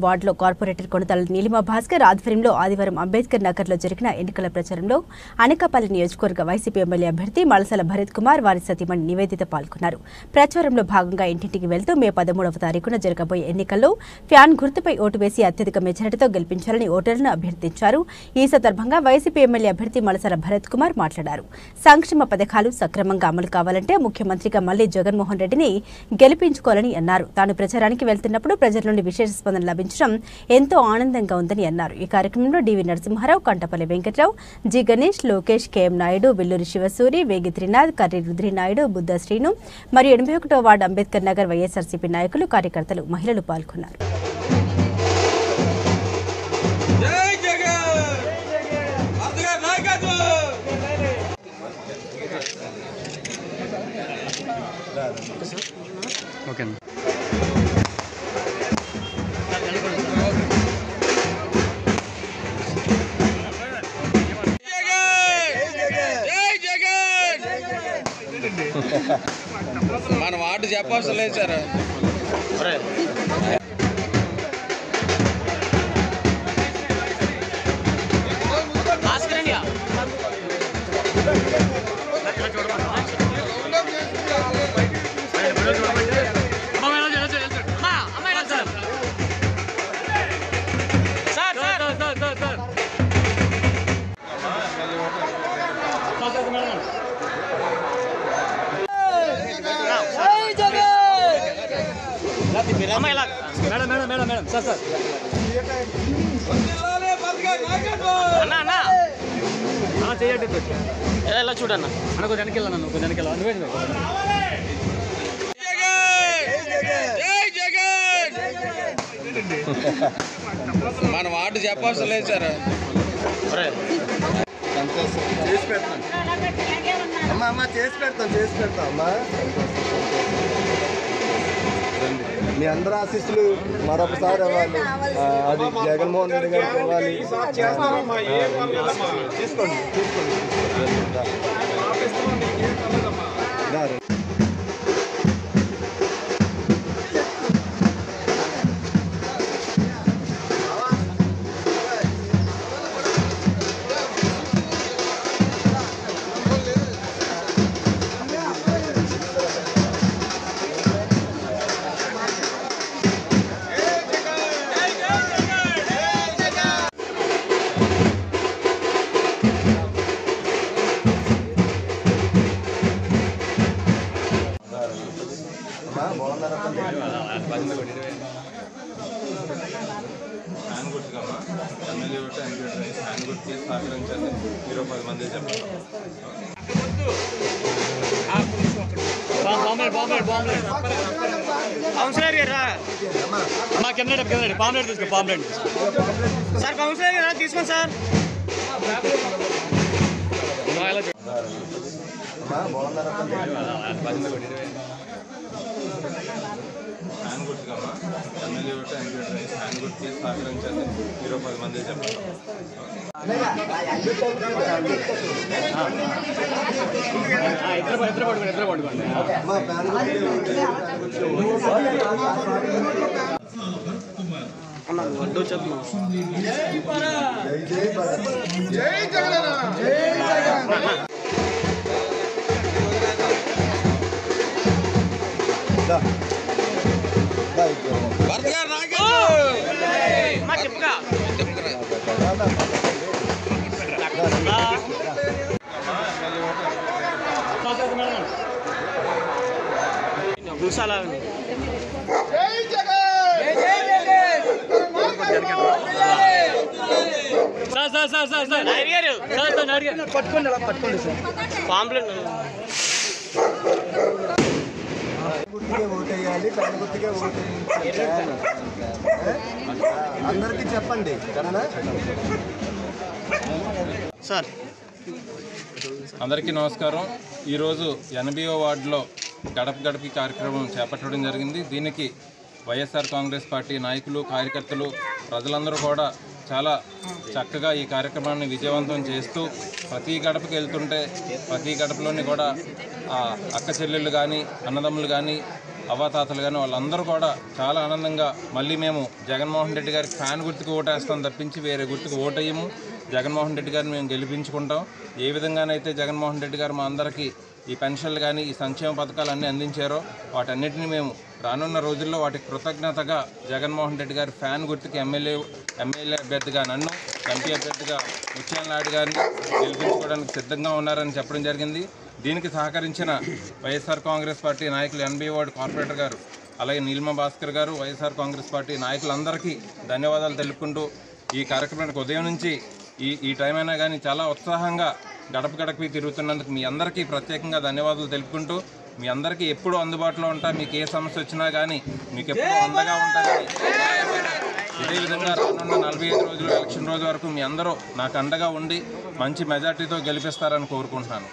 వార్డులో కార్పొరేటర్ కొనతాల నీలిమ భాస్కర్ ఆధ్వర్యంలో ఆదివారం అంబేద్కర్ నగర్లో జరిగిన ఎన్నికల ప్రచారంలో అనకాపల్లి నియోజకవర్గ వైసీపీ ఎమ్మెల్యే అభ్యర్థి మలసల భరత్ కుమార్ వారి సతీమణి నివేదిత పాల్గొన్నారు. ప్రచారంలో భాగంగా ఇంటింటికి వెళ్తూ మే 13వ తారీఖున జరగబోయే ఎన్నికల్లో ఫ్యాన్ గుర్తుపై ఓటు వేసి అత్యధిక మెజారిటీతో గెలిపించాలని ఓటర్లను అభ్యర్థించారు. ఈ సందర్భంగా వైసీపీ ఎమ్మెల్యే అభ్యర్థి మలసల భరత్ కుమార్ మాట్లాడారు. సంక్షేమ పథకాలు సక్రమంగా అమలు కావాలంటే ముఖ్యమంత్రిగా మళ్లీ జగన్మోహన్ రెడ్డిని గెలిపించుకోవాలని అన్నారు. తాను ప్రచారానికి వెళ్తున్నప్పుడు ప్రజల నుండి విశేష స్పందన లభించడం ఎంతో ఆనందంగా ఉందని అన్నారు. ఈ కార్యక్రమంలో డివి నరసింహారావు, కంటపల్లి వెంకట్రావు, జి గణేష్, లోకేష్, కేఎం నాయుడు, విల్లూరి శివసూరి, వేగి త్రినాథ్, కర్రి రుద్రినాయుడు, బుద్ధ శ్రీను మరియు 81వ వార్డు అంబేద్కర్ నగర్ వైఎస్ఆర్సీపీ నాయకులు, కార్యకర్తలు, మహిళలు పాల్గొన్నారు. మన వార్డు చెప్పవలసిన లేదు సార్. మేడం సార్ చేయండి ఎలా చూడన్నా కొంచెం వెనకెళ్ళాను కొంచెం వెనకెళ్ళా. మన వార్డు చెప్పవలసిన లేదు సార్. చేసి పెడతాం అమ్మా చేసి పెడతాం అమ్మా. మీ అందరూ ఆశీస్సులు మరొకసారి ఇవ్వాలి. అది జగన్మోహన్ రెడ్డి గారికి ఇవ్వాలి. తీసుకోండి. ఎమ్మెల్యే ఓటు హ్యాండ్ గుర్తు చేసి సహకరించండి. మీరు 10 మంది చెప్పండి. కౌన్సిలర్ గారా మా కెమెరా పాంప్లెట్ తీసుకో. పాంప్లెట్ సార్ కౌన్సిలర్ గారా తీసుకోండి సార్. హ్యాండ్ గుర్తుకమ్మా ఎమ్మెల్యే ఓటు హ్యాండ్ గుర్తు చేసి సహకరించండి. మీరు 10 మంది చెప్పండి. ఇద్దరు పట్టుకోండి. పట్టుకోండి సార్ పాంప్లెట్. గుర్తుకే ఓటేయాలి, పెద్ద గుర్తుకే ఓటేయాలి. అందరికీ చెప్పండి సార్. అందరికీ నమస్కారం. ఈరోజు 80వ వార్డులో గడప గడప కార్యక్రమం చేపట్టడం జరిగింది. దీనికి వైఎస్ఆర్ కాంగ్రెస్ పార్టీ నాయకులు, కార్యకర్తలు, ప్రజలందరూ కూడా చాలా చక్కగా ఈ కార్యక్రమాన్ని విజయవంతం చేస్తూ ప్రతి గడపకి వెళ్తుంటే ప్రతి గడపలోని కూడా అక్క చెల్లెళ్ళు కానీ, అన్నదమ్ములు కానీ, అవ్వాతాతలు కానీ వాళ్ళందరూ కూడా చాలా ఆనందంగా మళ్ళీ మేము జగన్మోహన్ రెడ్డి గారికి ఫ్యాన్ గుర్తుకు ఓటేస్తాం తప్పించి వేరే గుర్తుకు ఓటేయము. జగన్మోహన్ రెడ్డి గారిని మేము గెలిపించుకుంటాం. ఏ విధంగానైతే జగన్మోహన్ రెడ్డి గారు మా అందరికీ ఈ పెన్షన్లు కానీ ఈ సంక్షేమ పథకాలన్నీ అందించారో వాటన్నిటిని మేము రానున్న రోజుల్లో వాటికి కృతజ్ఞతగా జగన్మోహన్ రెడ్డి గారి ఫ్యాన్ గుర్తుకి ఎమ్మెల్యే అభ్యర్థిగా నన్ను, ఎంపీ అభ్యర్థిగా ముత్యాల నాయుడు గారిని గెలిపించుకోవడానికి సిద్ధంగా ఉన్నారని చెప్పడం జరిగింది. దీనికి సహకరించిన వైఎస్ఆర్ కాంగ్రెస్ పార్టీ నాయకులు 80 వార్డు కార్పొరేటర్ గారు, అలాగే నీలిమ భాస్కర్ గారు, వైఎస్ఆర్ కాంగ్రెస్ పార్టీ నాయకులందరికీ ధన్యవాదాలు తెలుపుకుంటూ ఈ కార్యక్రమానికి ఉదయం నుంచి ఈ టైం అయినా కానీ చాలా ఉత్సాహంగా గడప గడపకి తిరుగుతున్నందుకు మీ అందరికీ ప్రత్యేకంగా ధన్యవాదాలు తెలుపుకుంటూ మీ అందరికీ ఎప్పుడూ అందుబాటులో ఉంటా. మీకు ఏ సమస్య వచ్చినా కానీ మీకు ఎప్పుడూ అండగా ఉంటారని, ఇదే విధంగా రానున్న 45 రోజులు ఎలక్షన్ రోజు వరకు మీ అందరూ నాకు అండగా ఉండి మంచి మెజార్టీతో గెలిపిస్తారని కోరుకుంటున్నాను.